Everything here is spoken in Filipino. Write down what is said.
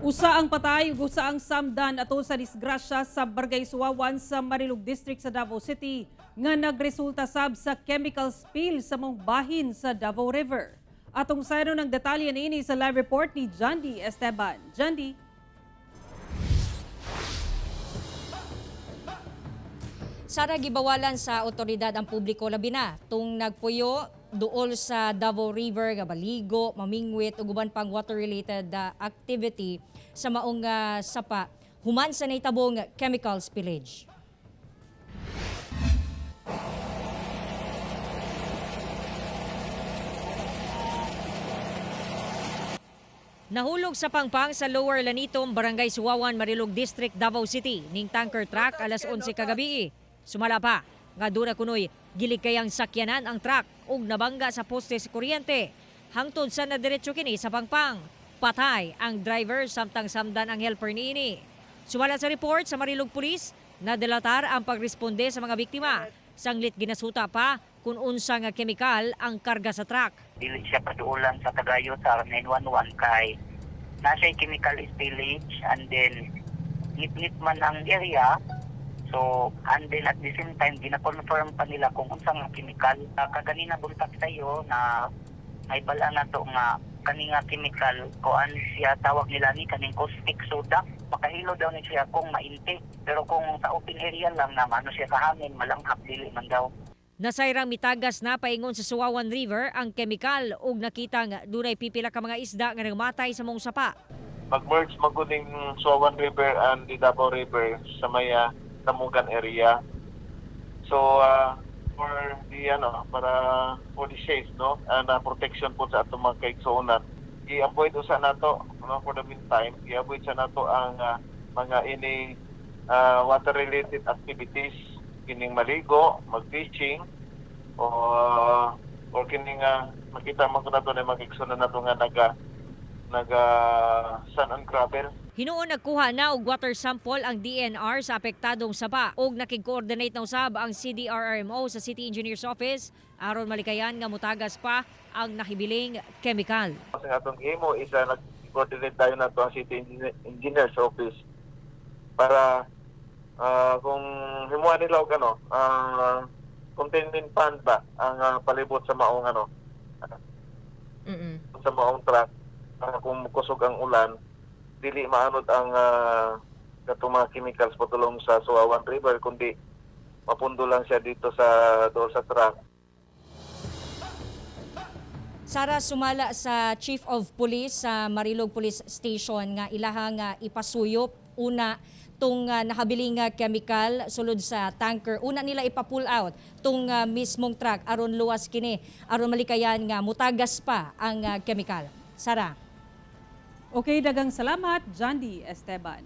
Usa ang patay ug usa ang samdan ato sa disgrasya sa Barangay Suwawan sa Marilog District sa Davao City nga nagresulta sab sa chemical spill sa mga bahin sa Davao River. Atong sayro ng detalye niini sa live report ni Jandy Esteban. Jandy. Sara gibawalan sa otoridad ang publiko labi na tung nagpuyo duol sa Davao River nga baligo, mamingwit ug uban pang water-related activity sa maong sapa human sa nahitabong chemical spillage. Nahulog sa pangpang sa Lower Lanitom, Barangay Suwawan, Marilog District, Davao City, ning tanker truck alas 11 kagabi. Sumala pa, nga doon na kunoy, gilikayang sakyanan ang truck ug nabangga sa poste sa kuryente. Hangtod sa nadiretso kini sa pangpang. Patay ang driver samtang samdan ang helper niini. Sumala sa report sa Marilog Police, nadelatar ang pagresponde sa mga biktima. Sanglit ginasuta pa kung unsa nga kemikal ang karga sa truck. Dili siya paduulan sa kagayo sa 911 kay nasa chemical spillage and then ngit man ang area. So, and then at the same time, gina-confirm pa nila kung unsa nga chemical. Kaganina buntag tayo na may bala na to nga kaninga chemical, kuan siya tawag nila ni kaning caustic soda. Makahilo daw ni siya kung mainti. Pero kung sa open area lang na ano siya sa hangin, malanghap dili man daw. Nasayrang mitagas na paingon sa Suwawan River ang kemikal ug nakitang dunay pipila ka mga isda nga nagmatay sa mong sapa. Mag-merge maguning Suwawan River and the Davao River sa may Tamugan area. So for the safe protection po sa atong mga kaigsuonan. I-avoid usa nato for the meantime, i-avoid sa nato ang mga water related activities, kining maligo, mag-fishing or kining makita man ko nato na mag-igsuonan nato nga naga sand and gravel. Hinuon nagkuha na og water sample ang DNR sa apektadong sapa ug nakig-coordinate na usab ang CDRRMO sa City Engineer's Office aron malikayan nga mutagas pa ang nahibiling chemical. Sa atong imo isa nag-coordinate tayo na to ang City Engineer's Office para kung himuan nila og containment pond ba ang palibot sa maong sa maong truck kung kusog ang ulan dili maanod ang katong mga chemicals patulong sa Suwawan River kundi mapundo lang siya dito sa doon sa truck. Sara, sumala sa Chief of Police sa Marilog Police Station nga ilahang ipasuyop una tung nakabiling chemical sulod sa tanker. Una nila ipa-pull out tung mismong truck aron luwas kini aron malikayan nga mutagas pa ang chemical. Sara. Okay, dagang salamat, Jandy Esteban.